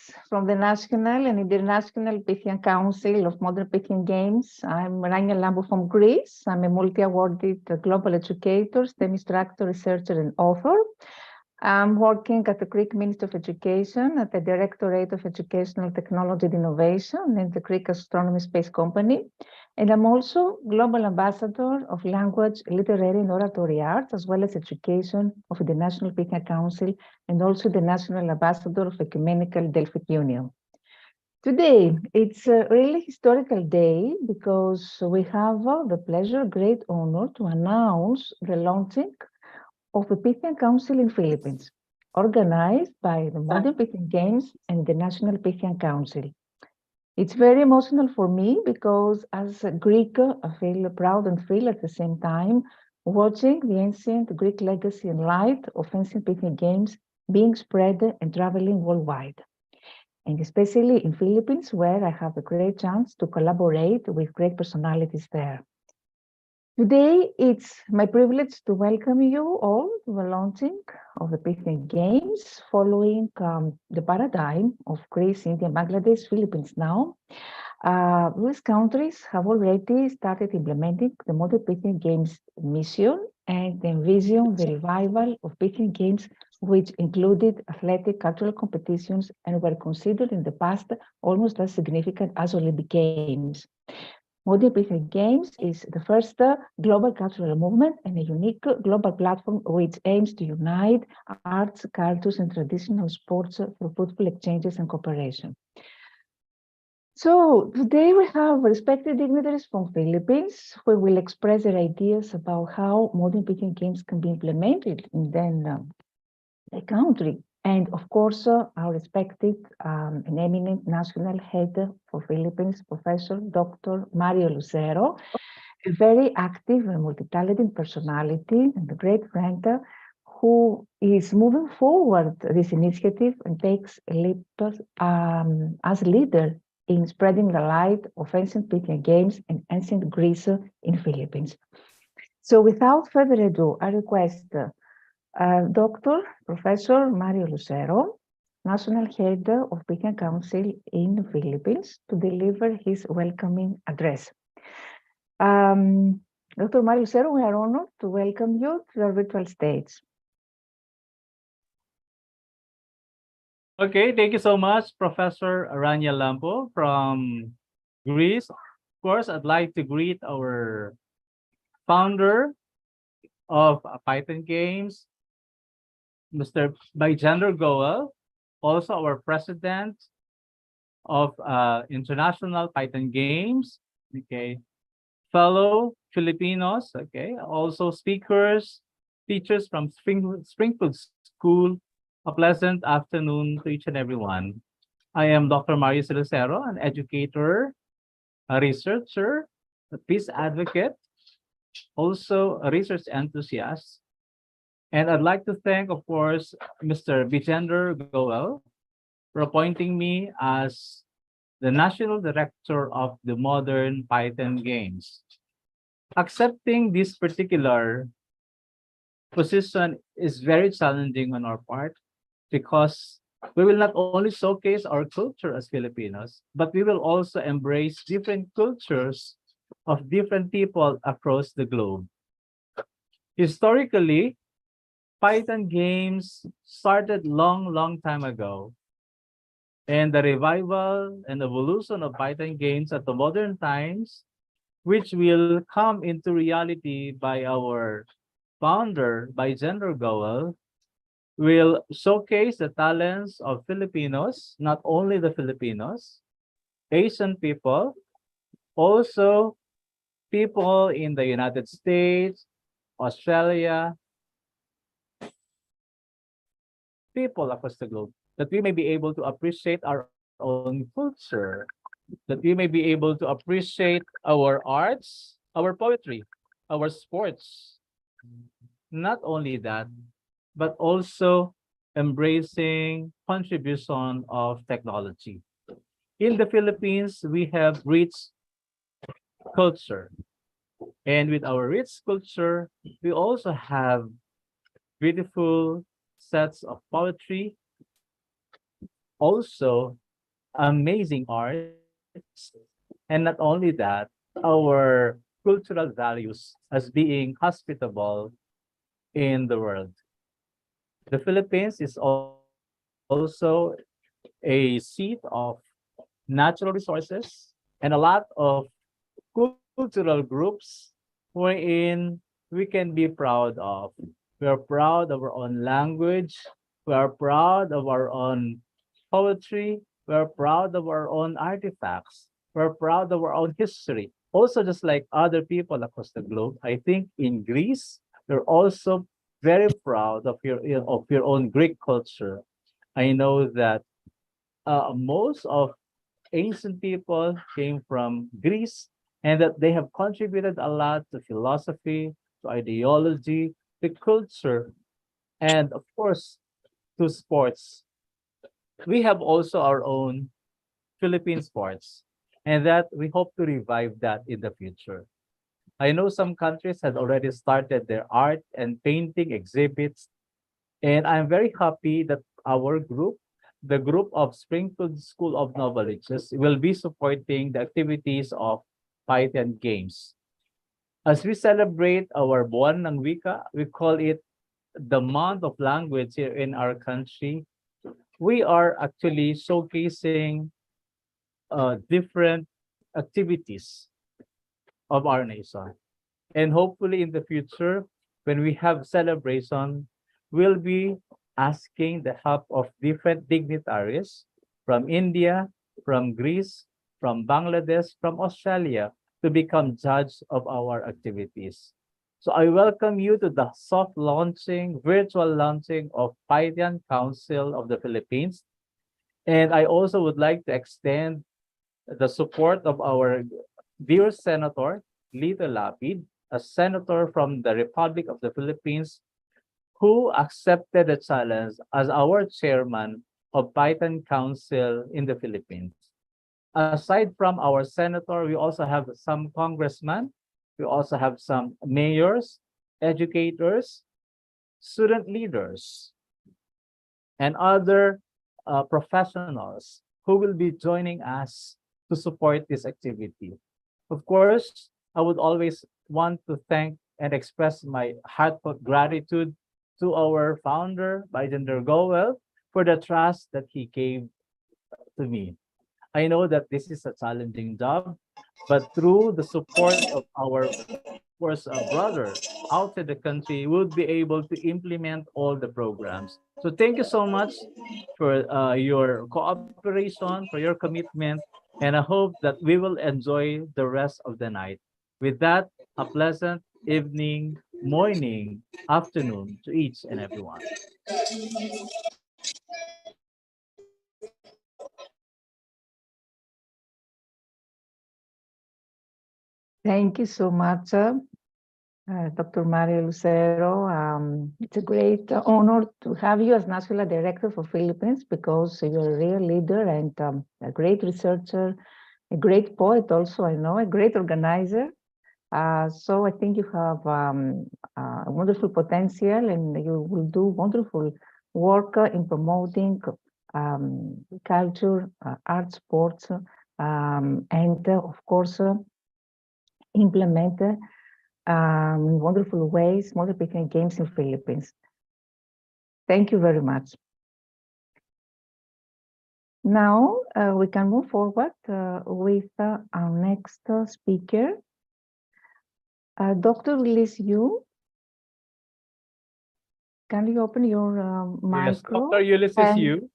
colleagues from the National and International Pythian Council of Modern Pythian Games. I'm Rania Lampou from Greece. I'm a multi-awarded global educator, STEM instructor, researcher, and author. I'm working at the Greek Ministry of Education at the Directorate of Educational Technology and Innovation in the Greek Astronomy Space Company. And I'm also Global Ambassador of Language, Literary and Oratory Arts, as well as Education of the National Pythian Council, and also the National Ambassador of Ecumenical Delphi Union. Today, it's a really historical day because we have the pleasure, great honor to announce the launching of the Pythian Council in Philippines, organized by the Modern Pythian Games and the National Pythian Council. It's very emotional for me because as a Greek, I feel proud and thrilled at the same time, watching the ancient Greek legacy and light of ancient Pythian Games being spread and traveling worldwide. And especially in Philippines, where I have a great chance to collaborate with great personalities there. Today, it's my privilege to welcome you all to the launching of the Pythian Games, following the paradigm of Greece, India, Bangladesh, Philippines now. These countries have already started implementing the Modern Pythian Games mission and envision the revival of Pythian Games, which included athletic, cultural competitions, and were considered in the past almost as significant as Olympic Games. Modern Pythian Games is the first global cultural movement and a unique global platform which aims to unite arts, cultures, and traditional sports through fruitful exchanges and cooperation. So today we have respected dignitaries from Philippines who will express their ideas about how Modern Pythian Games can be implemented in the country. And of course, our respected and eminent national head for Philippines, Professor Dr. Mario Lucero, a very active and multi-talented personality and a great friend who is moving forward this initiative and takes a leap as leader in spreading the light of ancient Pythian Games and ancient Greece in Philippines. So without further ado, I request Dr. Professor Mario Lucero, National Head of Pythian Council in the Philippines, to deliver his welcoming address. Dr. Mario Lucero, we are honored to welcome you to our virtual stage. Okay, thank you so much, Professor Rania Lampou from Greece. Of course, I'd like to greet our founder of Pythian Games, Mr. Bijender Goel, also our president of International Pythian Games, okay, fellow Filipinos, okay, also speakers, teachers from Springfield School. A pleasant afternoon to each and everyone. I am Dr. Mario Lucero, an educator, a researcher, a peace advocate, also a research enthusiast. And I'd like to thank, of course, Mr. Bijender Goel for appointing me as the National Director of the Modern Pythian Games. Accepting this particular position is very challenging on our part because we will not only showcase our culture as Filipinos, but we will also embrace different cultures of different people across the globe. Historically, Pythian Games started long time ago. And the revival and evolution of Pythian Games at the modern times, which will come into reality by our founder, Bijender Goel, will showcase the talents of Filipinos, not only the Filipinos, Asian people, also people in the United States, Australia, people across the globe, that we may be able to appreciate our own culture, that we may be able to appreciate our arts, our poetry, our sports. Not only that, but also embracing contribution of technology. In the Philippines, we have rich culture. And with our rich culture, we also have beautiful sets of poetry, also amazing arts, and not only that, our cultural values as being hospitable in the world. The Philippines is also a seat of natural resources and a lot of cultural groups wherein we can be proud of. We are proud of our own language. We are proud of our own poetry. We are proud of our own artifacts. We're proud of our own history. Also, just like other people across the globe, I think in Greece, you're also very proud of your own Greek culture. I know that most of ancient people came from Greece and that they have contributed a lot to philosophy, to ideology, to culture, and of course, to sports. We have also our own Philippine sports, and that we hope to revive that in the future. I know some countries have already started their art and painting exhibits, and I'm very happy that our group, the group of Springfield School of Noveliches, will be supporting the activities of Pythian Games. As we celebrate our Buwan ng Wika, we call it the month of language here in our country. We are actually showcasing different activities of our nation. And hopefully in the future, when we have celebration, we'll be asking the help of different dignitaries from India, from Greece, from Bangladesh, from Australia to become judge of our activities. So I welcome you to the soft launching, virtual launching of Pythian Council of the Philippines. And I also would like to extend the support of our dear Senator, Lito Lapid, a senator from the Republic of the Philippines, who accepted the challenge as our chairman of Python Council in the Philippines. Aside from our senator, we also have some congressmen, we also have some mayors, educators, student leaders, and other professionals who will be joining us to support this activity. Of course, I would always want to thank and express my heartfelt gratitude to our founder, Bijender Goel, for the trust that he gave to me. I know that this is a challenging job, but through the support of our course, brother outside the country, we'll be able to implement all the programs. So thank you so much for your cooperation, for your commitment, and I hope that we will enjoy the rest of the night. With that, a pleasant evening, morning, afternoon to each and everyone. Thank you so much, Dr. Mario Lucero. It's a great honor to have you as National Director for Philippines because you're a real leader and a great researcher, a great poet also, I know, a great organizer. So I think you have a wonderful potential and you will do wonderful work in promoting culture, art, sports, and of course, implement in wonderful ways Modern Pythian Games in Philippines. Thank you very much. Now we can move forward with our next speaker, Dr. Liz Yu. Can you open your micro? Yes, Dr. Ulysses Yu.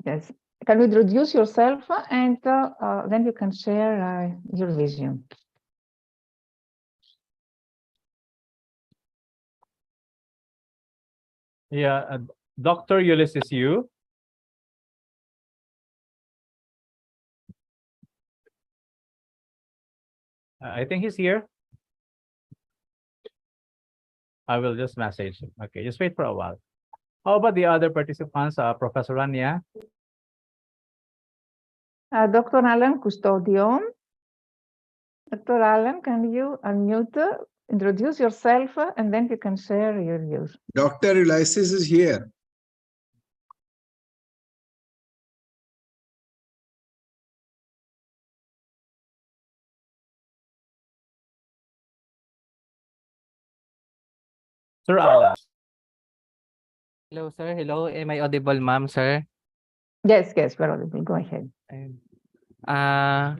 Yes. Can you introduce yourself and then you can share your vision. Yeah, Dr. Ulysses Yu. I think he's here. I will just message him. Okay, just wait for a while. How about the other participants, Professor Rania? Dr. Alan Custodian. Dr. Alan, can you unmute, introduce yourself, and then you can share your views. Dr. Ulysses is here. Sir Alan. Hello, sir. Hello. Am I audible, ma'am, sir? Yes, yes, we're audible. Go ahead. Ayun. Ah,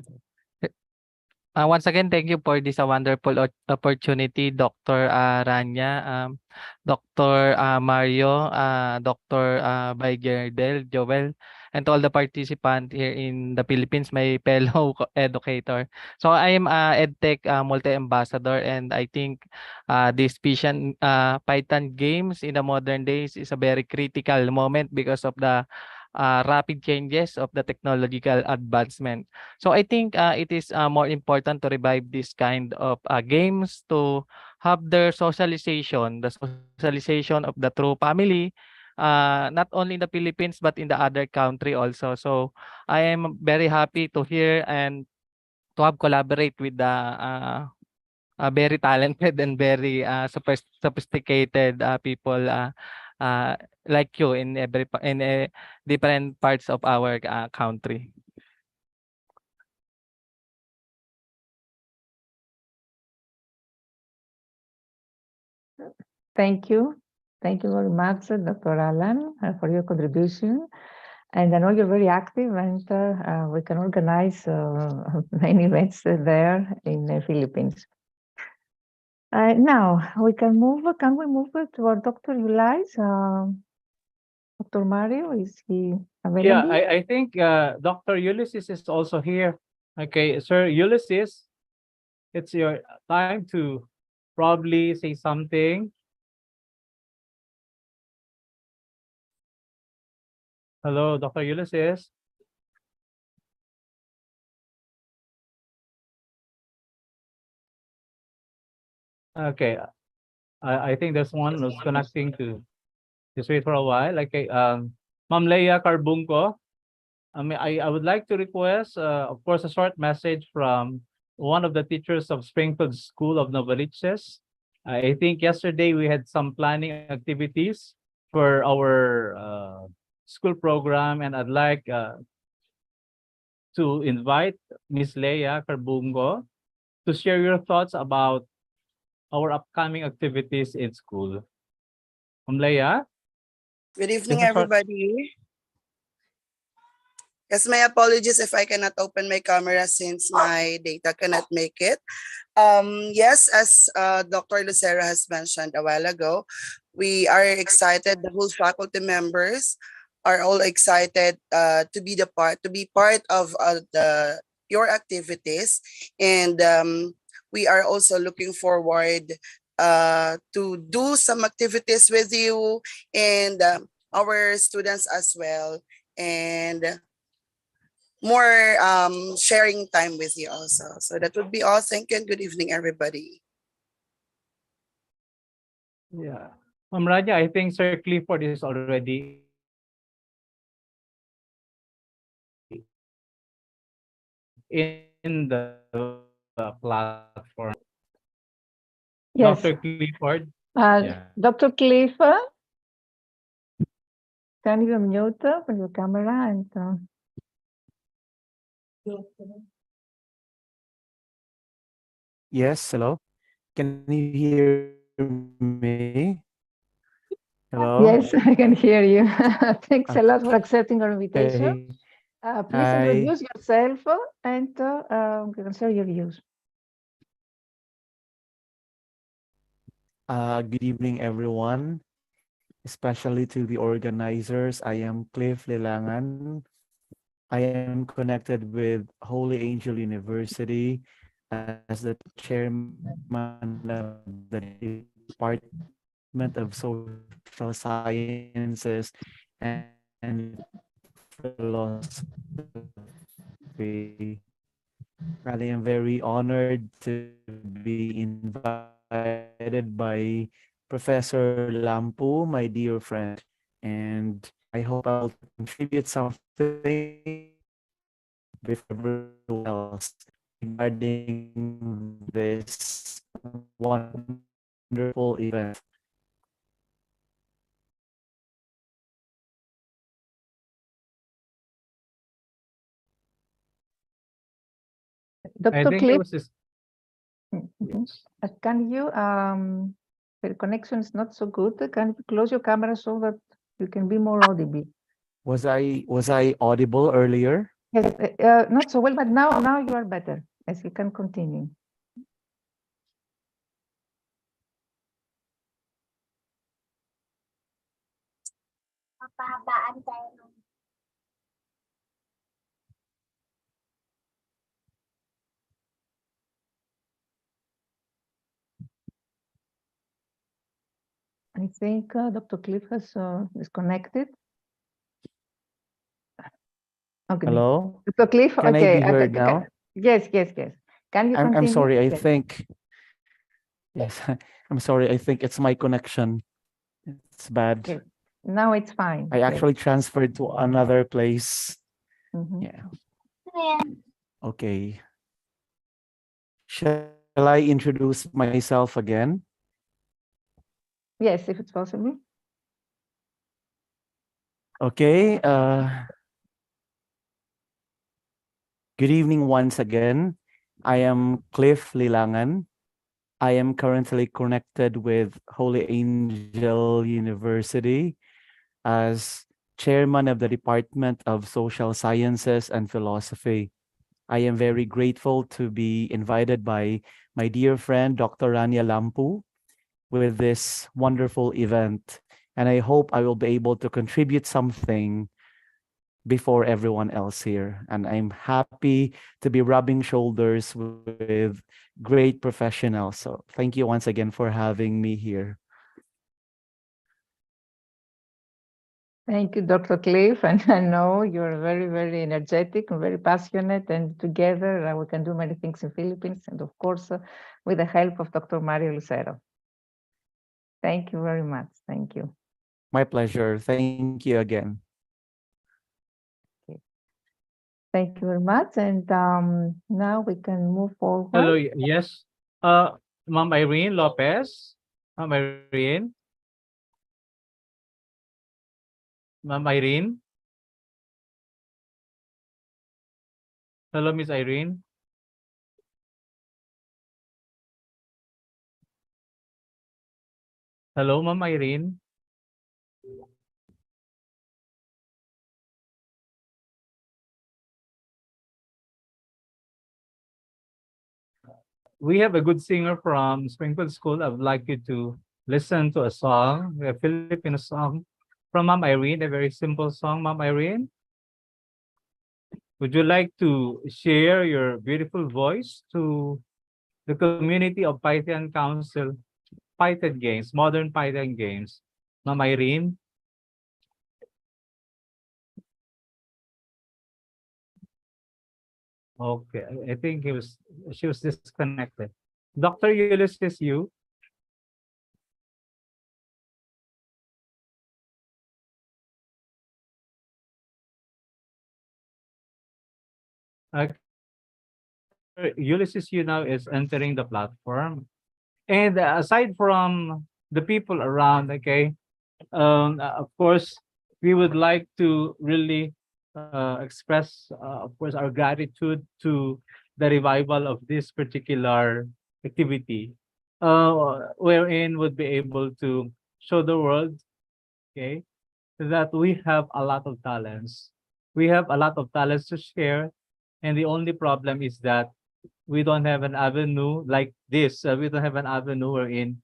Once again, thank you for this wonderful opportunity, Dr. Rania, Dr. Mario, Dr. Bijender Goel, and to all the participants here in the Philippines, my fellow educator. So I am EdTech multi-ambassador, and I think this Python games in the modern days is a very critical moment because of the rapid changes of the technological advancement. So I think it is more important to revive this kind of games to have their socialization, the socialization of the true family, not only in the Philippines but in the other country also. So I am very happy to hear and to have collaborate with the very talented and very sophisticated people uh, like you in different parts of our country. Thank you. Thank you very much, Dr. Alan, for your contribution. And I know you're very active, and we can organize many events there in the Philippines. Now we can move. Can we move to our Dr. Ulais? Dr. Mario, is he Yeah, available? I think Dr. Ulysses is also here. Okay, Sir Ulysses, it's your time to probably say something. Hello, Dr. Ulysses. Okay, I think there's one who's connecting to. Just wait for a while. Okay, Ma'am Leia Carbunco. I would like to request, of course, a short message from one of the teachers of Springfield School of Novaliches. I think yesterday we had some planning activities for our school program, and I'd like to invite Miss Leia Carbungo to share your thoughts about our upcoming activities in school. Leia, Good evening, just a short. everybody. Yes, my apologies if I cannot open my camera since my data cannot make it. Yes, as Dr. Lucera has mentioned a while ago, we are excited. The whole faculty members are all excited to be part of your activities, and we are also looking forward to do some activities with you and our students as well, and more sharing time with you also. So that would be all. Thank you and good evening, everybody. Yeah. Ma'am Raja, I think Sir Clifford is already in the platform. Yes. Dr. Clifford. Dr. Cliff, can you mute your camera and Yes, hello. Can you hear me? Hello? Yes, I can hear you. Thanks a lot for accepting our Okay. invitation. Please Hi. introduce yourself and you can share your views. Good evening, everyone, especially to the organizers. I am Cliff Lilangan. I am connected with Holy Angel University as the chairman of the Department of Social Sciences and Philosophy. Rather, I'm very honored to be invited by Professor Lampu, my dear friend, and I hope I'll contribute something with everyone else regarding this wonderful event. I Dr. think it Cliff, was this. Yes. can you The connection is not so good. Can you close your camera so that you can be more audible? Was I audible earlier? Yes, not so well, but now you are better. Yes, you can continue. I think Dr. Cliff has disconnected. Okay. Hello? Dr. Cliff, Can I okay. be heard now? Yes. Can you continue? I'm sorry, I Yes. think yes, I'm sorry, I think it's my connection. It's bad. Yes. Now it's fine. I Yes. actually transferred to another place. Mhm. Yeah. Okay. Shall I introduce myself again? Yes, if it's possible. Okay. Good evening once again. I am Cliff Lilangan. I am currently connected with Holy Angel University as chairman of the Department of Social Sciences and Philosophy. I am very grateful to be invited by my dear friend, Dr. Rania Lampou, with this wonderful event. And I hope I will be able to contribute something before everyone else here. And I'm happy to be rubbing shoulders with great professionals. So thank you once again for having me here. Thank you, Dr. Cliff. And I know you're very, very energetic and very passionate. And together we can do many things in Philippines. And of course, with the help of Dr. Mario Lucero. Thank you very much. Thank you. My pleasure. Thank you again. Thank you very much. And now we can move forward. Hello, yes. Ma'am Irene Lopez. Ma'am Irene. Ma'am Irene. Hello, Miss Irene. Hello, Ma'am Irene. We have a good singer from Springfield School. I would like you to listen to a song, a Filipino song from Ma'am Irene, a very simple song. Ma'am Irene, would you like to share your beautiful voice to the community of Pythian Council, Pythian Games, Modern Pythian Games? Ma'am Irene? Okay, I think she was disconnected. Dr. Ulysses, you? Okay. Ulysses, you now is entering the platform. And aside from the people around, okay, of course, we would like to really express, of course, our gratitude to the revival of this particular activity, wherein would be able to show the world, okay, that we have a lot of talents. We have a lot of talents to share, and the only problem is that we don't have an avenue like this. We don't have an avenue wherein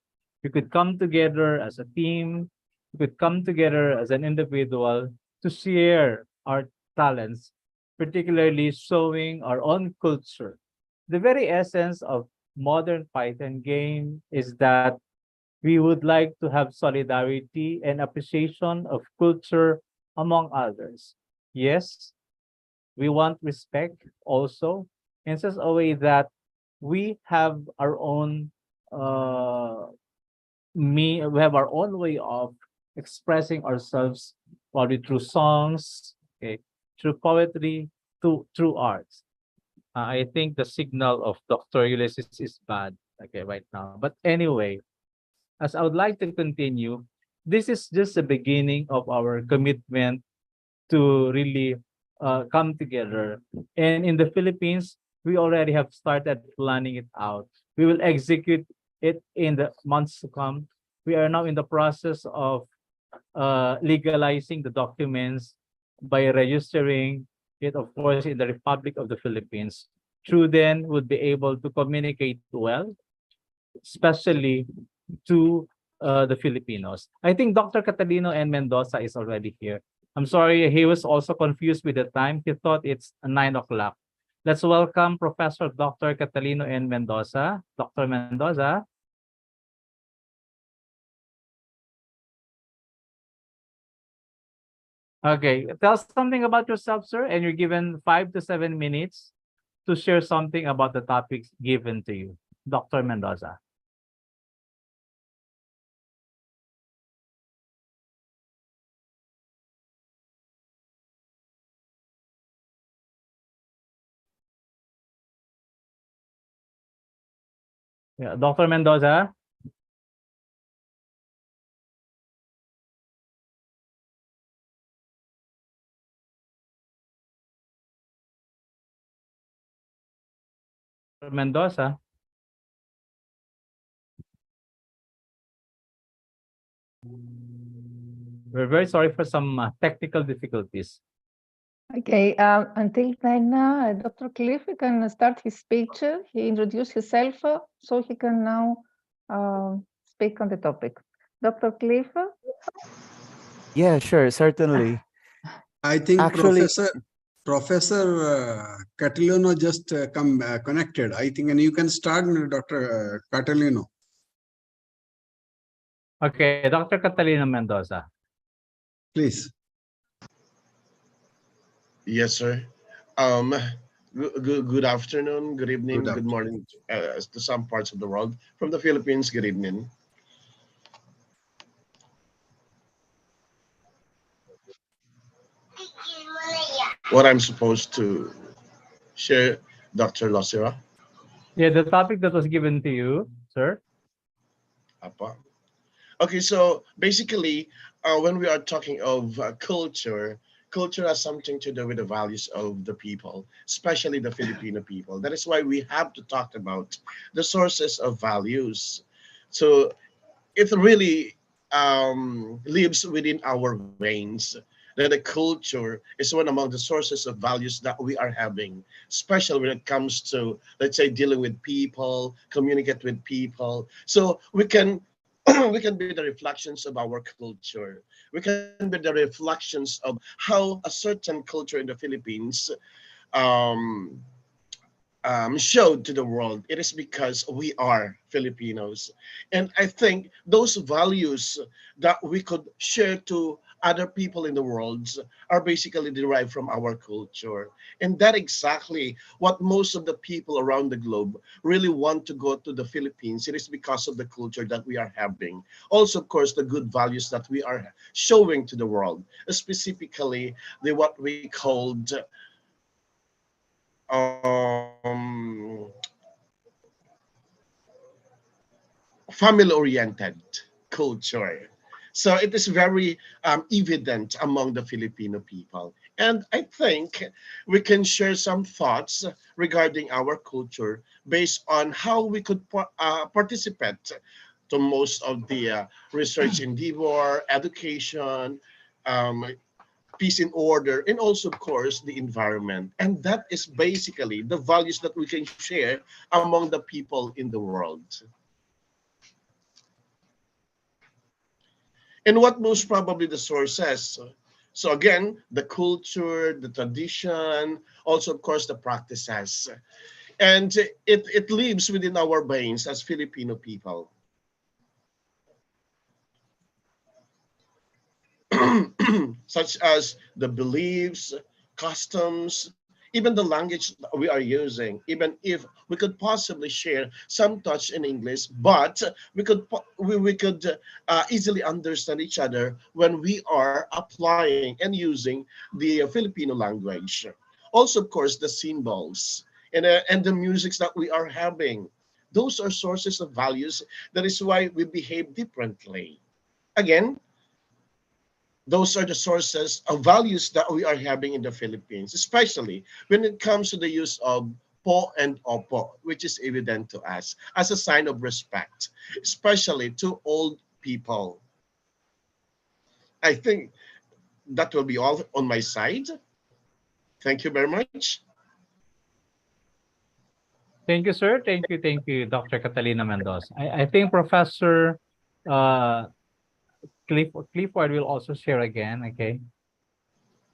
we could come together as a team, we could come together as an individual to share our talents, particularly showing our own culture. The very essence of modern Python game is that we would like to have solidarity and appreciation of culture among others. Yes, we want respect also in such a way that we have our own we have our own way of expressing ourselves, probably through songs, okay, through poetry, through arts. I think the signal of Dr. Ulysses is bad, okay, right now. But anyway, as I would like to continue, this is just the beginning of our commitment to really come together. And in the Philippines, we already have started planning it out. We will execute it in the months to come. we are now in the process of legalizing the documents by registering it, of course, in the Republic of the Philippines. Through then would be able to communicate well, especially to the Filipinos. I think Dr. Catalino and Mendoza is already here. I'm sorry, he was also confused with the time. He thought it's 9 o'clock. Let's welcome Professor Dr. Catalino and Mendoza. Dr. Mendoza. Okay, tell something about yourself, sir, and you're given 5 to 7 minutes to share something about the topics given to you. Dr. Mendoza. Yeah, Dr. Mendoza. Mendoza. We're very sorry for some technical difficulties. Okay, until then, Dr. Cliff can start his speech. He introduced himself, so he can now speak on the topic. Dr. Cliff? Yeah, sure, certainly. I think Actually, Professor Catalino just come connected. I think, and you can start, Dr. Catalino. Okay, Dr. Catalino Mendoza. Please. Yes, sir. Good afternoon, good evening, good morning to some parts of the world. From the Philippines, good evening. What I'm supposed to share, Dr. Losera? Yeah, the topic that was given to you, sir. Apa. Okay, so basically, when we are talking of culture, culture has something to do with the values of the people, especially the Filipino people. That is why we have to talk about the sources of values. So it really lives within our veins. That the culture is one among the sources of values that we are having, especially when it comes to, let's say, dealing with people, communicate with people. So we can we can be the reflections of our culture. We can be the reflections of how a certain culture in the Philippines um, showed to the world. It is because we are Filipinos. And I think those values that we could share to other people in the world are basically derived from our culture. And that exactly what most of the people around the globe really want to go to the Philippines. It is because of the culture that we are having. Also, of course, the good values that we are showing to the world, specifically the what we called family-oriented culture. So it is very evident among the Filipino people. And I think we can share some thoughts regarding our culture based on how we could participate to most of the research endeavor, education, um, peace and order, and also, of course, the environment. And that is basically the values that we can share among the people in the world. And what most probably the sources. So again, the culture, the tradition, also, of course, the practices. And it lives within our veins as Filipino people. Such as the beliefs, customs, even the language that we are using, even if we could possibly share some touch in English, but we could easily understand each other when we are applying and using the Filipino language. Also, of course, the symbols and the musics that we are having. Those are sources of values. That is why we behave differently. Again, those are the sources of values that we are having in the Philippines, especially when it comes to the use of po and opo, which is evident to us as a sign of respect, especially to old people. I think that will be all on my side. Thank you very much. Thank you, sir. Thank you, Dr. Catalina Mendoza. I think Professor uh, Clifford will also share again. Okay.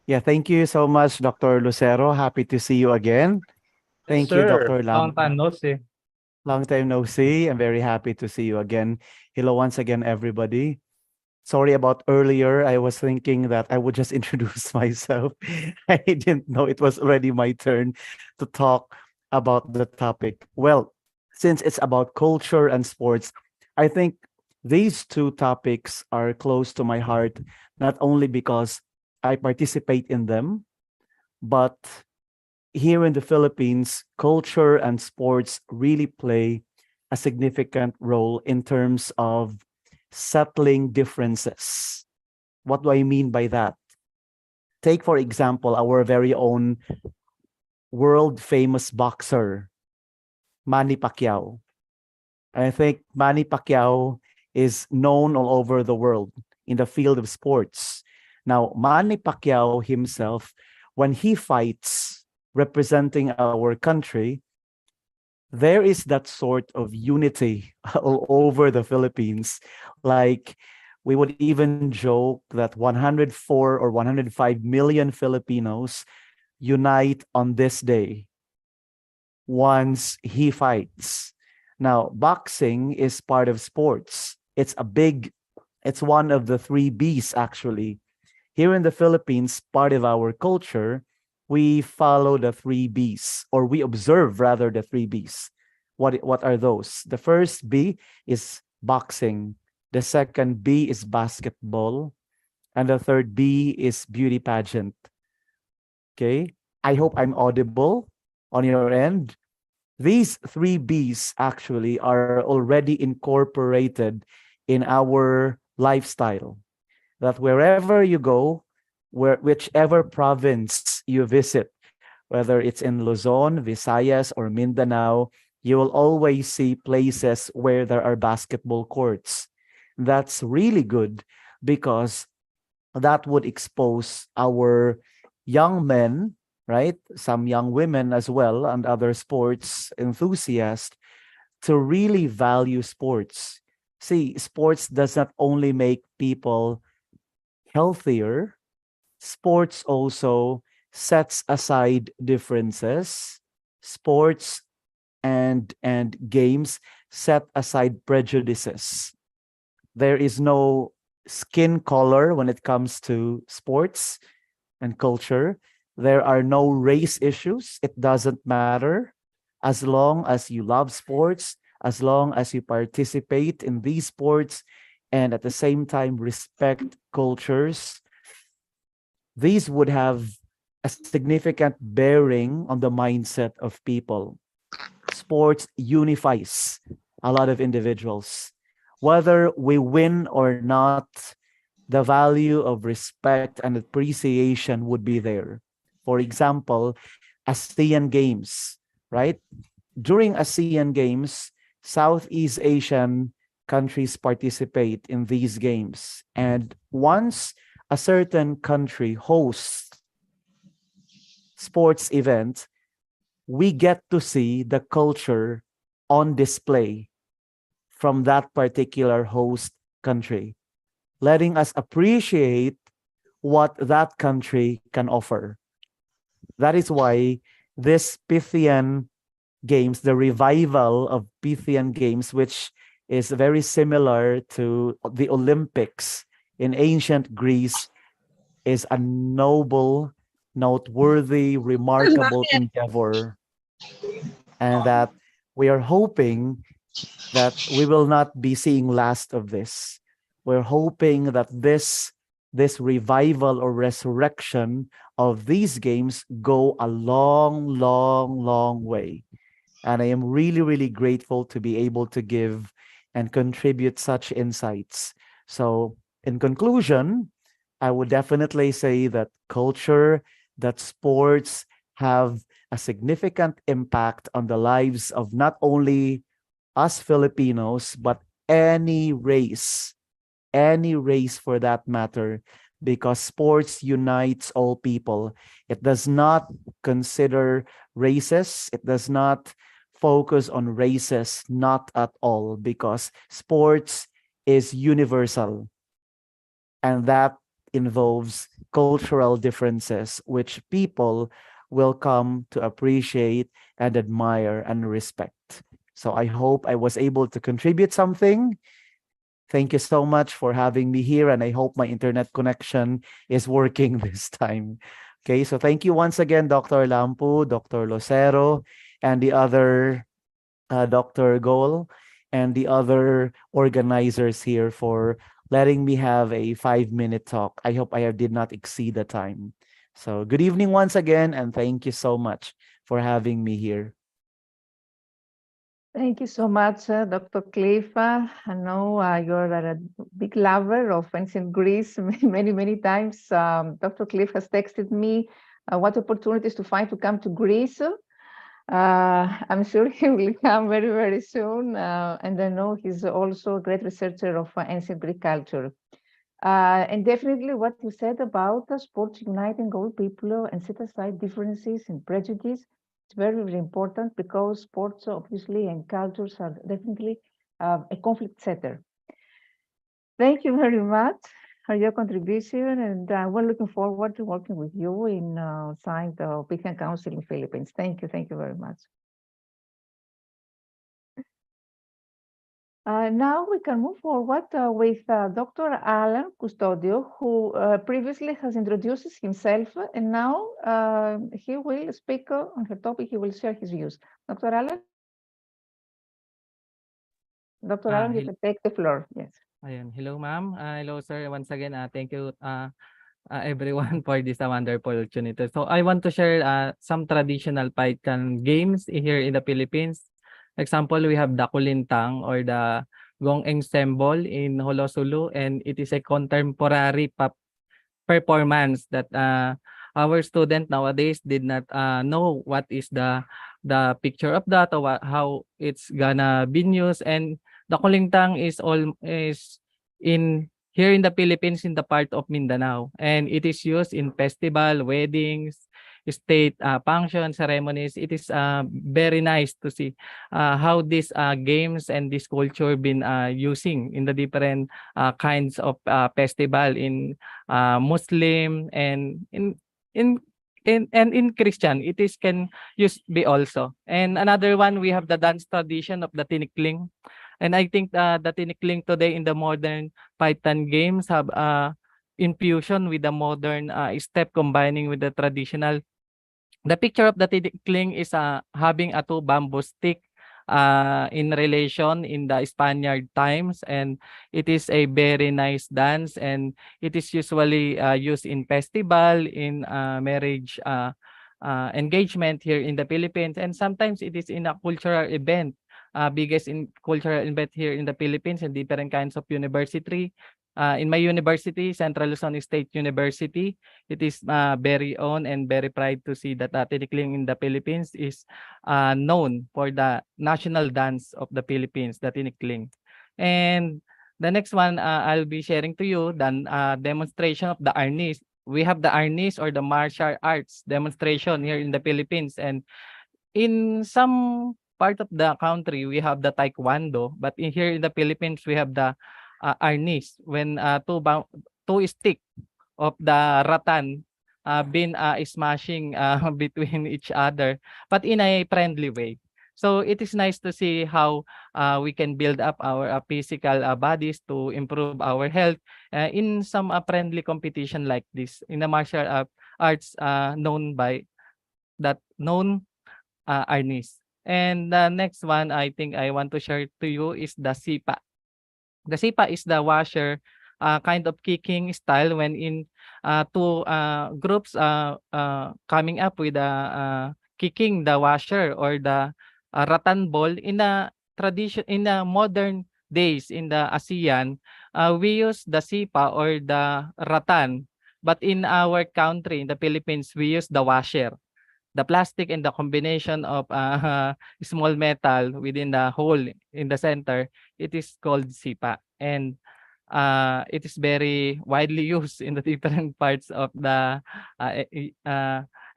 Yeah, thank you so much, Dr. Lucero. Happy to see you again. Yes, Thank you, sir. Dr. Long Lam. time no see. Long time no see. I'm very happy to see you again. Hello once again, everybody. Sorry about earlier. I was thinking that I would just introduce myself. I didn't know it was already my turn to talk about the topic. Well, since it's about culture and sports, I think these two topics are close to my heart, not only because I participate in them, but here in the Philippines, culture and sports really play a significant role in terms of settling differences. What do I mean by that? Take, for example, our very own world famous boxer, Manny Pacquiao. I think Manny Pacquiao is known all over the world in the field of sports. Now, Manny Pacquiao himself, when he fights representing our country, there is that sort of unity all over the Philippines. Like, we would even joke that 104 or 105 million Filipinos unite on this day once he fights. Now, boxing is part of sports. It's one of the three B's actually. Here in the Philippines, part of our culture, we follow the three B's, or we observe rather the three B's. What are those? The first B is boxing. The second B is basketball. And the third B is beauty pageant. Okay. I hope I'm audible on your end. These three B's actually are already incorporated in our lifestyle. That wherever you go, whichever province you visit, whether it's in Luzon, Visayas, or Mindanao, you will always see places where there are basketball courts. That's really good because that would expose our young men, right? Some young women as well, and other sports enthusiasts to really value sports. See, sports does not only make people healthier, sports also sets aside differences. Sports and games set aside prejudices. There is no skin color when it comes to sports and culture. There are no race issues. It doesn't matter. As long as you love sports, as long as you participate in these sports, and at the same time respect cultures, these would have a significant bearing on the mindset of people. Sports unifies a lot of individuals. Whether we win or not, the value of respect and appreciation would be there. For example, ASEAN Games, right? During ASEAN Games, Southeast Asian countries participate in these games. And once a certain country hosts sports event, we get to see the culture on display from that particular host country, letting us appreciate what that country can offer. That is why this Pythian Games, the revival of Pythian Games, which is very similar to the Olympics in ancient Greece, is a noble, noteworthy, remarkable endeavor. And that we are hoping that we will not be seeing last of this. We're hoping that this revival or resurrection of these games go a long, long, long way. And I am really, really grateful to be able to give and contribute such insights. So in conclusion, I would definitely say that culture, that sports have a significant impact on the lives of not only us Filipinos, but any race any race for that matter, because sports unites all people. It does not consider races. It does not focus on races, not at all, because sports is universal. And that involves cultural differences, which people will come to appreciate and admire and respect. So I hope I was able to contribute something. Thank you so much for having me here, and I hope my internet connection is working this time. Okay, so thank you once again, Dr. Lampou, Dr. Lucero, and the other Dr. Goel, and the other organizers here for letting me have a 5-minute talk. I hope I did not exceed the time. So good evening once again, and thank you so much for having me here. Thank you so much, Dr. Cliff. I know you're a big lover of ancient Greece many, many times. Dr. Cliff has texted me what opportunities to find to come to Greece. I'm sure he will come very, very soon. And I know he's also a great researcher of ancient Greek culture. And definitely what you said about sports uniting all people and set aside differences and prejudice, it's very, very important, because sports obviously and cultures are definitely a conflict setter. Thank you very much for your contribution, and we're looking forward to working with you inside the Pythian Council in Philippines. Thank you very much. Now we can move forward with Dr. Alan Custodio, who previously has introduced himself, and now he will speak on her topic. He will share his views. Dr. Alan? Dr. Alan, you can take the floor. Yes. Ayan. Hello, ma'am. Hello, sir. Once again, thank you everyone for this wonderful opportunity. So I want to share some traditional Pythian games here in the Philippines. Example, we have the kulintang or the gong ensemble in Holosulu, and it is a contemporary performance that our student nowadays did not know what is the picture of that, or how it's gonna be used. And the kulintang is in here in the Philippines, in the part of Mindanao, and it is used in festival, weddings, state function ceremonies. It is very nice to see how these games and this culture been using in the different kinds of festival in Muslim and in Christian. It is can use be also. And another one, we have the dance tradition of the tinikling. And I think the tinikling today in the modern Python games have infusion with the modern step combining with the traditional. The picture of the tinikling is having a two bamboo stick in relation in the Spaniard times, and it is a very nice dance, and it is usually used in festival, in marriage engagement here in the Philippines, and sometimes it is in a cultural event. Biggest in cultural event here in the Philippines and different kinds of university. In my university, Central Luzon State University, it is very own and very proud to see that tinikling in the Philippines is known for the national dance of the Philippines, the tinikling. And the next one, I'll be sharing to you the demonstration of the arnis. We have the arnis or the martial arts demonstration here in the Philippines, and in some part of the country we have the taekwondo, but here in the Philippines we have the arnis, when two stick of the rattan been smashing between each other, but in a friendly way. So it is nice to see how we can build up our physical bodies to improve our health in some friendly competition like this in the martial arts known by that known arnis. And the next one I think I want to share to you is the sipa. The sipa is the washer kind of kicking style when in two groups coming up with kicking the washer or the rattan ball in the tradition in the modern days in the ASEAN. We use the sipa or the rattan, but in our country in the Philippines we use the washer. The plastic and the combination of small metal within the hole in the center, it is called sipa. And it is very widely used in the different parts of the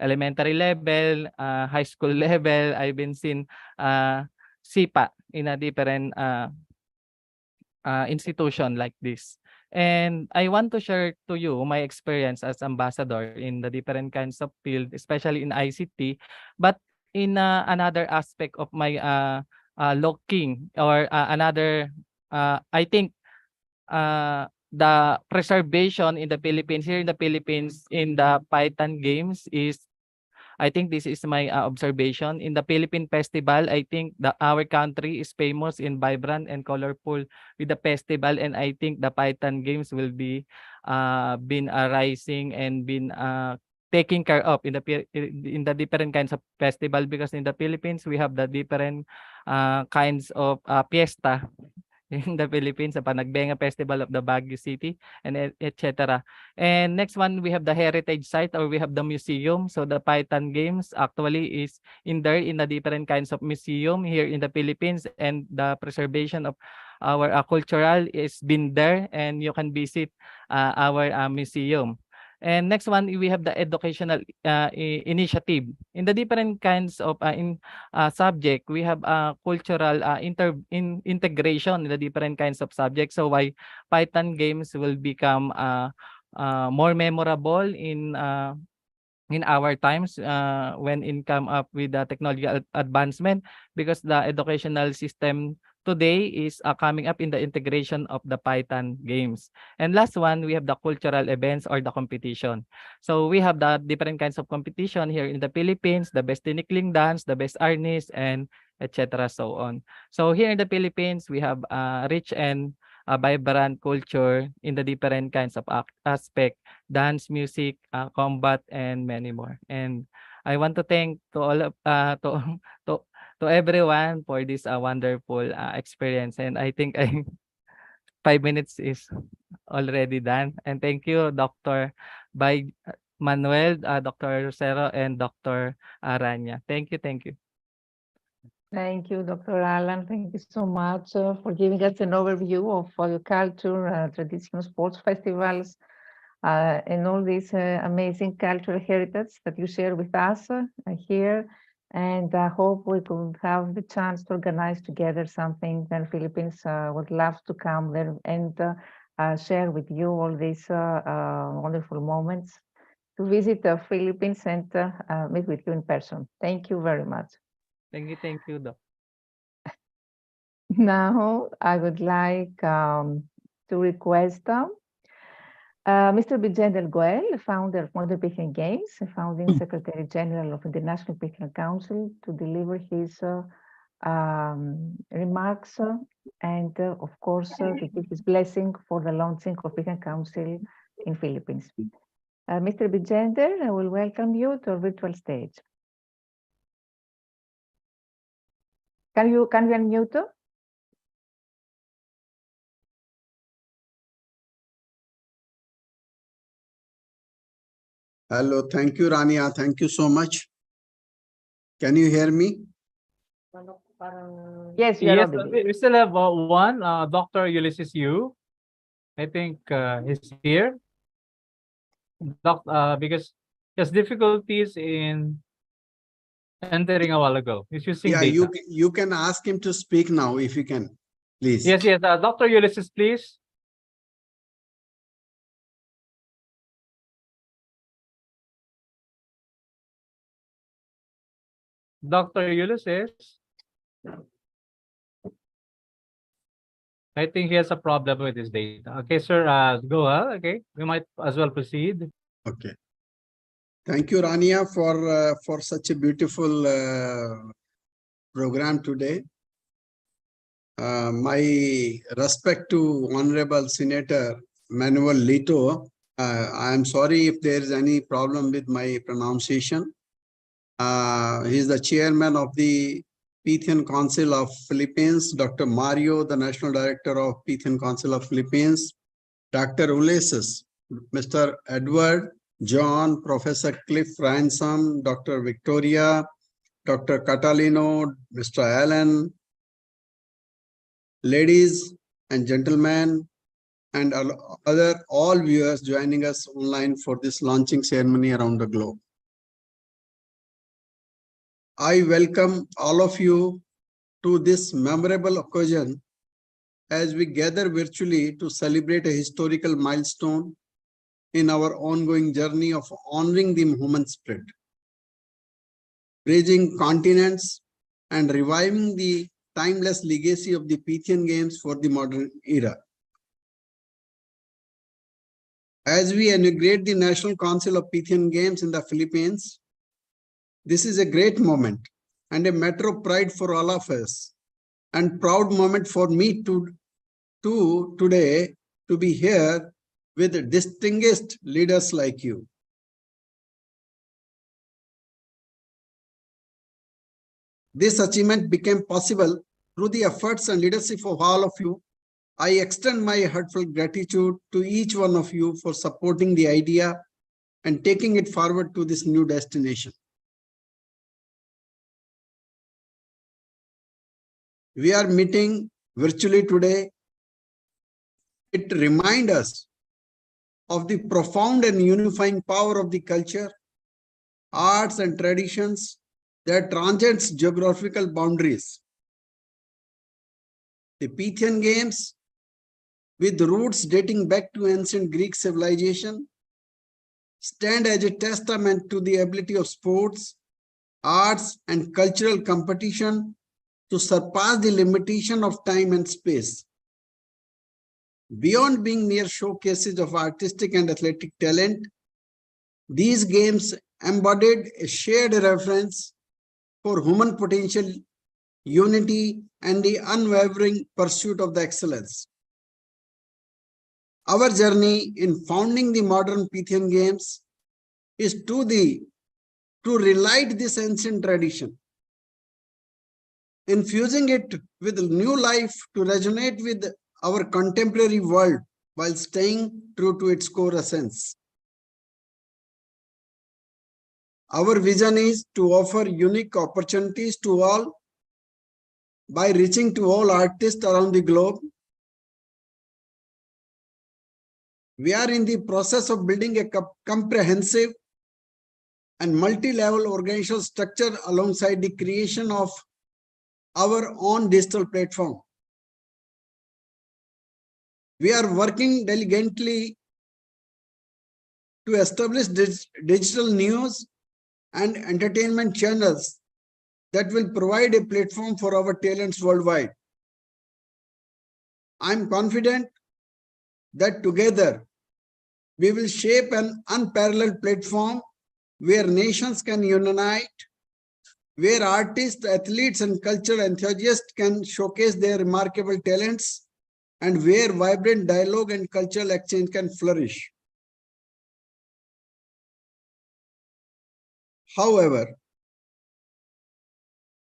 elementary level, high school level. I've been seen SIPA in a different institution like this. And I want to share to you my experience as ambassador in the different kinds of field, especially in ICT, but in another aspect of my looking or another, I think the preservation in the Philippines, here in the Philippines, in the Python games is, I think this is my observation. In the Philippine Festival, I think our country is famous in vibrant and colorful with the festival, and I think the Python games will be been rising and been taken care of in the different kinds of festival, because in the Philippines we have the different kinds of fiesta in the Philippines, sa Panagbenga Festival of the Baguio City, and etc. And next one, we have the heritage site, or we have the museum. So the Python games actually is in there in the different kinds of museum here in the Philippines, and the preservation of our cultural is been there, and you can visit our museum. And next one, we have the educational initiative. In the different kinds of subject, we have cultural integration in the different kinds of subjects. So why Python games will become more memorable in our times when in come up with the technological advancement, because the educational system today is coming up in the integration of the Python games. And last one, we have the cultural events or the competition. So we have the different kinds of competition here in the Philippines, the best tinikling dance, the best artist, and etc. so on. So here in the Philippines, we have rich and vibrant culture in the different kinds of aspect, dance, music, combat, and many more. And I want to thank to all of to everyone for this wonderful experience. And I think 5 minutes is already done. And thank you, Dr. Manuel, Dr. Rosero, and Dr. Rania. Thank you, thank you. Thank you, Dr. Alan. Thank you so much for giving us an overview of your culture, traditional sports festivals, and all this amazing cultural heritage that you share with us here. And I hope we could have the chance to organize together something that Philippines would love to come there and share with you all these wonderful moments, to visit the Philippines and meet with you in person. Thank you very much. Thank you, Doc. Now, I would like to request Mr. Bijender Goel, founder of Modern Pythian Games, founding Secretary General of the International Pythian Council, to deliver his remarks and, of course, to give his blessing for the launching of Pythian Council in Philippines. Mr. Bijender, I will welcome you to our virtual stage. Can you unmute? Hello, thank you, Rania. Thank you so much. Can you hear me? Yes, you are Yes, audible. we still have one, Dr. Ulysses Yu. I think he's here. Because he has difficulties in entering a while ago. He's using Yeah, data. you can ask him to speak now if you can, please. Yes, Dr. Ulysses, please. Dr. Ulysses. I think he has a problem with his data. Okay, sir, go ahead. Okay, we might as well proceed. Okay. Thank you, Rania, for such a beautiful program today. My respect to Honorable Senator Manuel Lito. I am sorry if there is any problem with my pronunciation. He is the chairman of the Pythian Council of Philippines, Dr. Mario, the National Director of Pythian Council of Philippines, Dr. Ulysses, Mr. Edward, John, Professor Cliff Ransom, Dr. Victoria, Dr. Catalino, Mr. Allen, ladies and gentlemen, and all viewers joining us online for this launching ceremony around the globe. I welcome all of you to this memorable occasion as we gather virtually to celebrate a historical milestone in our ongoing journey of honoring the human spirit, bridging continents, and reviving the timeless legacy of the Pythian Games for the modern era. As we inaugurate the National Council of Pythian Games in the Philippines, this is a great moment and a matter of pride for all of us, and proud moment for me today to be here with distinguished leaders like you. This achievement became possible through the efforts and leadership of all of you. I extend my heartfelt gratitude to each one of you for supporting the idea and taking it forward to this new destination. We are meeting virtually today. It reminds us of the profound and unifying power of the culture, arts, and traditions that transcends geographical boundaries. The Pythian Games, with roots dating back to ancient Greek civilization, stand as a testament to the ability of sports, arts, and cultural competition to surpass the limitation of time and space. Beyond being mere showcases of artistic and athletic talent, these games embodied a shared reference for human potential, unity, and the unwavering pursuit of the excellence. Our journey in founding the modern Pythian Games is to relight this ancient tradition, infusing it with new life to resonate with our contemporary world while staying true to its core essence. Our vision is to offer unique opportunities to all by reaching to all artists around the globe. We are in the process of building a comprehensive and multi-level organizational structure alongside the creation of our own digital platform. We are working diligently to establish digital news and entertainment channels that will provide a platform for our talents worldwide. I'm confident that together we will shape an unparalleled platform where nations can unite, where artists, athletes, and cultural enthusiasts can showcase their remarkable talents, and where vibrant dialogue and cultural exchange can flourish. However,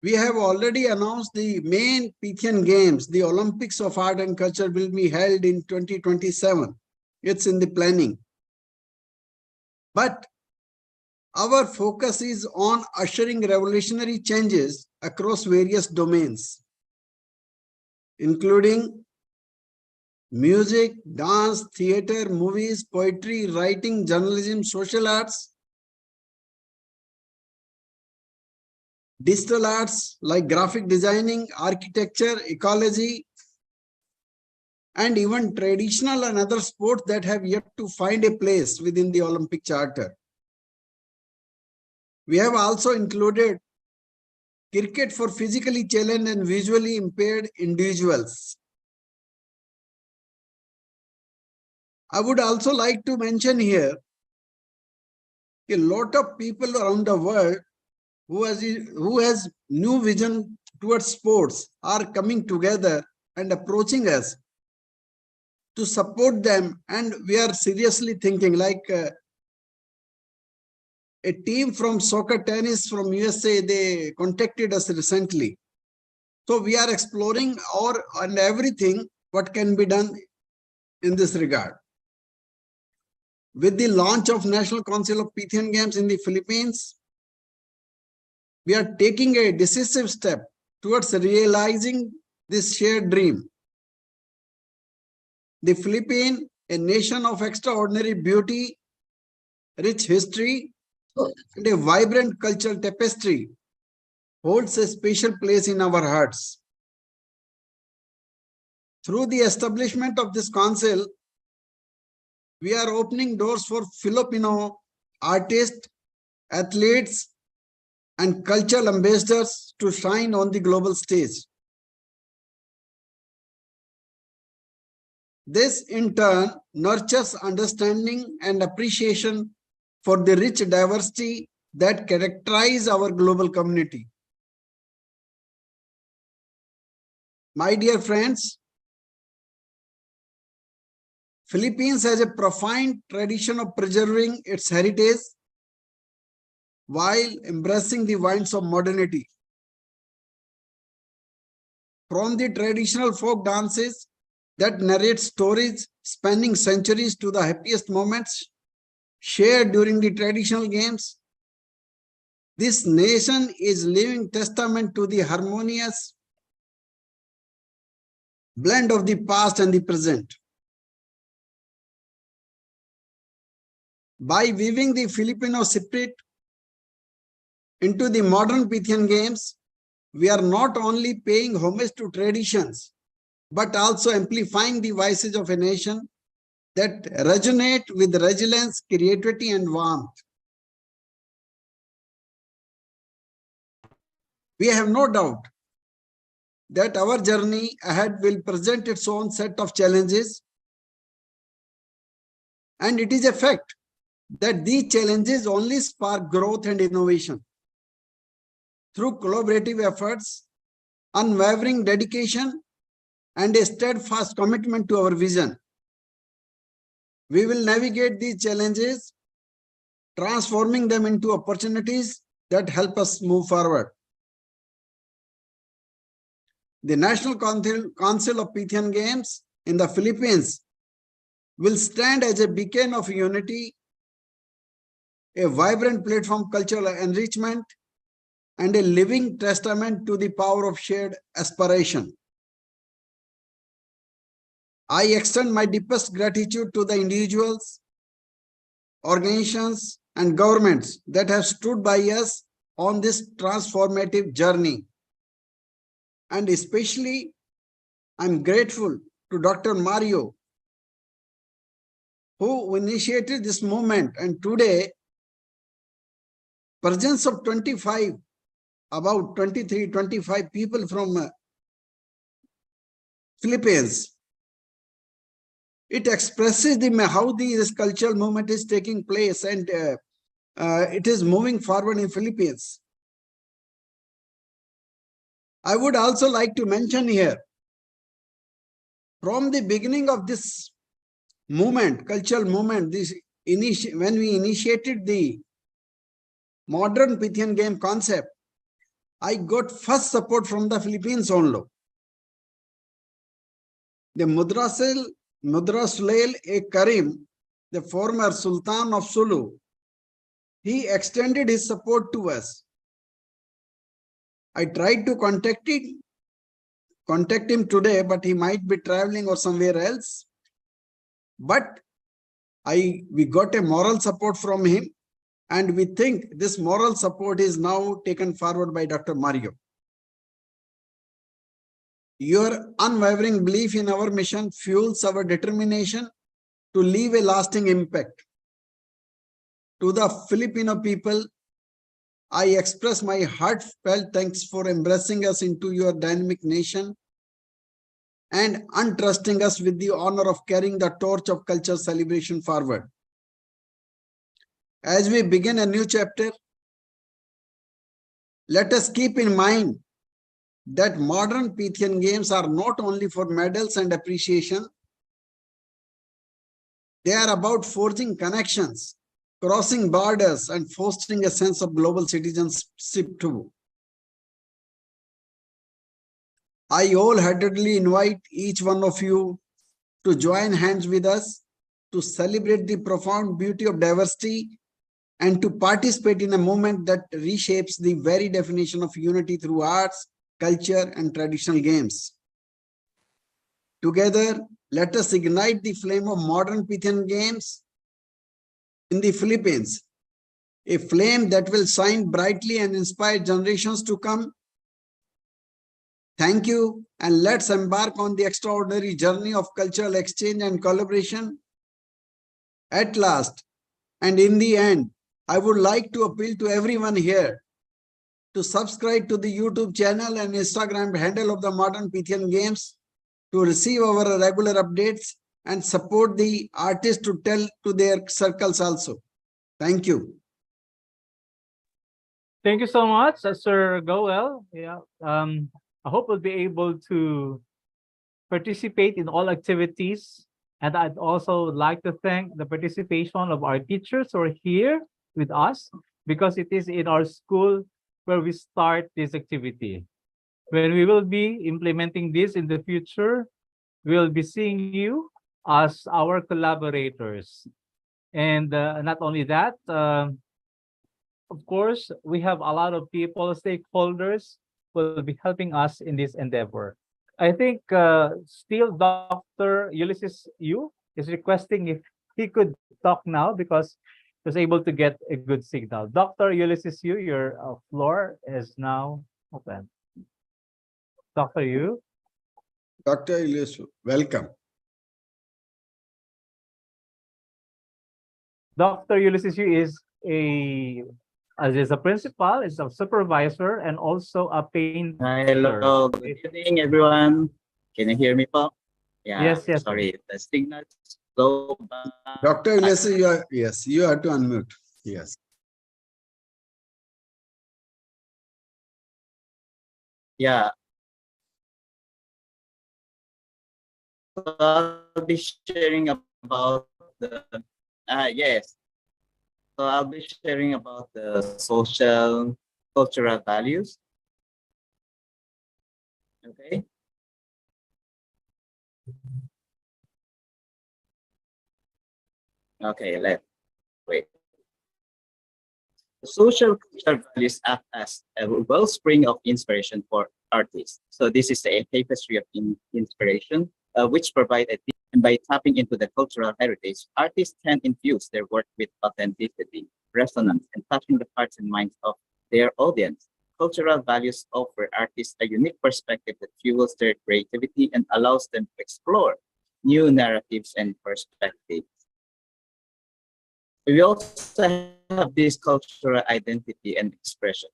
we have already announced the main Pythian Games, the Olympics of Art and Culture, will be held in 2027. It's in the planning. But our focus is on ushering revolutionary changes across various domains, including music, dance, theater, movies, poetry, writing, journalism, social arts, digital arts like graphic designing, architecture, ecology, and even traditional and other sports that have yet to find a place within the Olympic Charter. We have also included cricket for physically challenged and visually impaired individuals. I would also like to mention here a lot of people around the world who has new vision towards sports are coming together and approaching us to support them, and we are seriously thinking like a team from soccer tennis from USA, they contacted us recently. So we are exploring and everything what can be done in this regard. With the launch of National Council of Pythian Games in the Philippines, we are taking a decisive step towards realizing this shared dream. The Philippines, a nation of extraordinary beauty, rich history, and a vibrant cultural tapestry, holds a special place in our hearts. Through the establishment of this council, we are opening doors for Filipino artists, athletes, and cultural ambassadors to shine on the global stage. This in turn nurtures understanding and appreciation for the rich diversity that characterize our global community. My dear friends, Philippines has a profound tradition of preserving its heritage while embracing the winds of modernity. From the traditional folk dances that narrate stories spanning centuries to the happiest moments shared during the traditional games, this nation is living testament to the harmonious blend of the past and the present. By weaving the Filipino spirit into the modern Pythian games, we are not only paying homage to traditions, but also amplifying the voices of a nation that resonate with resilience, creativity, and warmth. We have no doubt that our journey ahead will present its own set of challenges, and it is a fact that these challenges only spark growth and innovation. Through collaborative efforts, unwavering dedication, and a steadfast commitment to our vision, we will navigate these challenges, transforming them into opportunities that help us move forward. The National Council of Pythian Games in the Philippines will stand as a beacon of unity, a vibrant platform for cultural enrichment, and a living testament to the power of shared aspiration. I extend my deepest gratitude to the individuals, organizations, and governments that have stood by us on this transformative journey. And especially, I'm grateful to Dr. Mario, who initiated this movement, and today, presence of 25, about 23, 25 people from Philippines. It expresses how this cultural movement is taking place, and it is moving forward in Philippines. I would also like to mention here, from the beginning of this movement, cultural movement, when we initiated the modern Pythian game concept, I got first support from the Philippines only. The Mudrasulail A. Karim, the former Sultan of Sulu, he extended his support to us. I tried to contact him today, but he might be traveling or somewhere else. But we got a moral support from him, and we think this moral support is now taken forward by Dr. Mario. Your unwavering belief in our mission fuels our determination to leave a lasting impact. To the Filipino people, I express my heartfelt thanks for embracing us into your dynamic nation and entrusting us with the honor of carrying the torch of culture celebration forward. As we begin a new chapter, let us keep in mind that modern Pythian games are not only for medals and appreciation, they are about forging connections, crossing borders, and fostering a sense of global citizenship too. I wholeheartedly invite each one of you to join hands with us to celebrate the profound beauty of diversity and to participate in a movement that reshapes the very definition of unity through arts, culture, and traditional games. Together, let us ignite the flame of modern Pythian games in the Philippines, a flame that will shine brightly and inspire generations to come. Thank you, and let's embark on the extraordinary journey of cultural exchange and collaboration. At last, and in the end, I would like to appeal to everyone here to subscribe to the YouTube channel and Instagram handle of the Modern Pythian Games to receive our regular updates and support the artists to tell to their circles also. Thank you. Thank you so much, Sir Goel. Yeah. I hope we'll be able to participate in all activities. And I'd also like to thank the participation of our teachers who are here with us, because it is in our school where we start this activity. When we will be implementing this in the future, we'll be seeing you as our collaborators. And not only that, of course, we have a lot of people, stakeholders, will be helping us in this endeavor. I think still Dr. Ulysses Yu is requesting if he could talk now because he was able to get a good signal. Dr. Ulysses Yu, your floor is now open. Dr. Yu. Dr. Ilyas, welcome. Dr. Ulysses Yu is a principal, is a supervisor, and also a painter. Hello, good evening, everyone. Can you hear me, po? Yeah, Yes, yes. sorry, the signal is low. Dr. Ilyas, yes, you have to unmute. Yes. Yeah. So I'll be sharing about the, yes. So I'll be sharing about the social, cultural values. Okay. Okay, wait. The social cultural values act as a wellspring of inspiration for artists. So this is a tapestry of inspiration, which provide and by tapping into the cultural heritage, artists can infuse their work with authenticity, resonance, and touching the hearts and minds of their audience. Cultural values offer artists a unique perspective that fuels their creativity and allows them to explore new narratives and perspectives. We also have this cultural identity and expression.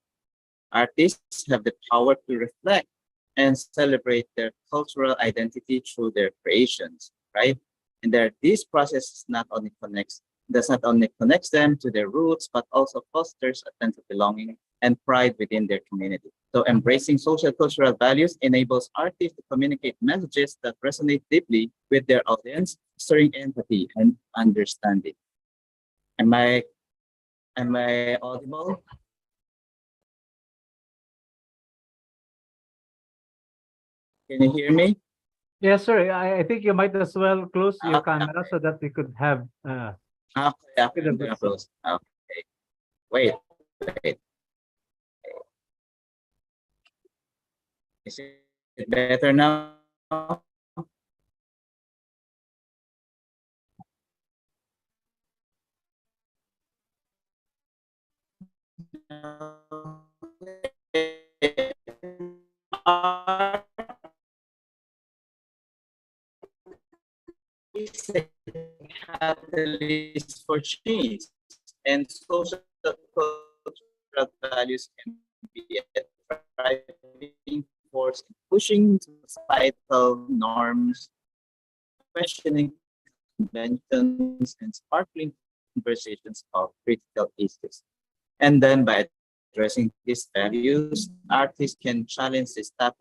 Artists have the power to reflect and celebrate their cultural identity through their creations, right? And this process does not only connects them to their roots, but also fosters a sense of belonging and pride within their community. So embracing social cultural values enables artists to communicate messages that resonate deeply with their audience, stirring empathy and understanding. Am I audible? Can you hear me? Yes, sir. I think you might as well close your camera so that we could have. Okay, I'm gonna close. Okay. Wait. Is it better now? Is a catalyst for change, and social cultural values can be a driving force in pushing societal norms, questioning conventions, and sparkling conversations of critical issues. And then by addressing these values, artists can challenge the status.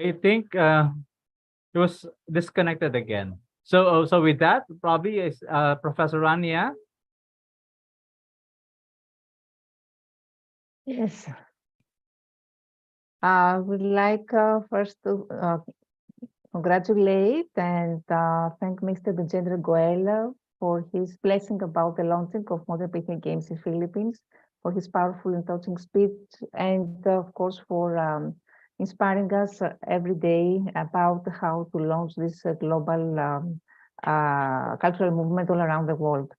I think it was disconnected again. So with that, probably is Professor Rania. Yes. I would like first to congratulate and thank Mr. Bijender Goel for his blessing about the launching of Modern Pythian Games in Philippines, for his powerful and touching speech, and of course for inspiring us every day about how to launch this global cultural movement all around the world.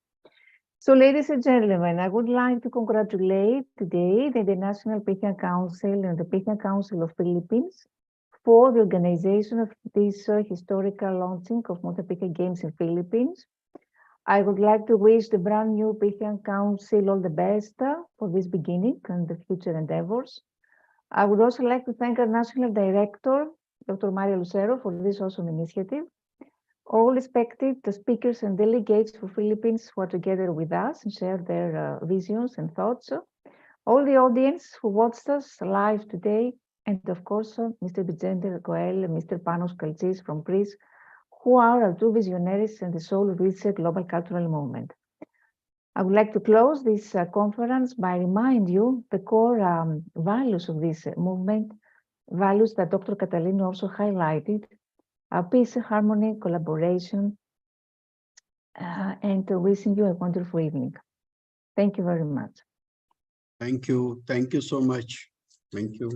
So, ladies and gentlemen, I would like to congratulate today the International Pythian Council and the Pythian Council of Philippines for the organization of this historical launching of Modern Pythian Games in Philippines. I would like to wish the brand new Pythian Council all the best for this beginning and the future endeavors. I would also like to thank our National Director, Dr. Mario Lucero, for this awesome initiative. All respected speakers and delegates for Philippines who are together with us and share their visions and thoughts. All the audience who watched us live today, and of course, Mr. Bijender Goel and Mr. Panos Kaltsis from Greece, who are our two visionaries and the soul of this global cultural movement. I would like to close this conference by reminding you the core values of this movement, values that Dr. Catalino also highlighted: peace, harmony, collaboration, and wishing you a wonderful evening. Thank you very much. Thank you. Thank you so much. Thank you.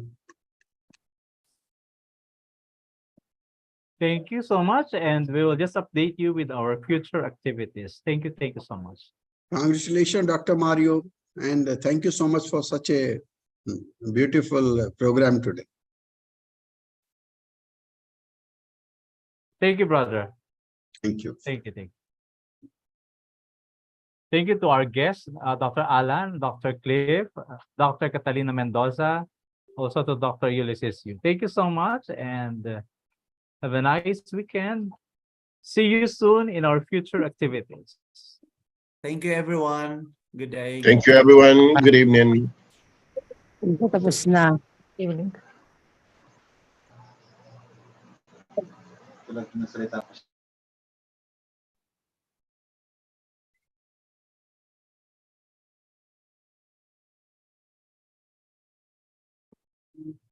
Thank you so much, and we will just update you with our future activities. Thank you so much. Congratulations, Dr. Mario, and thank you so much for such a beautiful program today. Thank you, brother. Thank you. Thank you. Thank you to our guests, Dr. Alan, Dr. Cliff, Dr. Catalina Mendoza, also to Dr. Ulysses Yu. Thank you so much, and have a nice weekend. See you soon in our future activities. Thank you, everyone. Good day. Thank you, everyone. Good evening. Tapos na. Evening.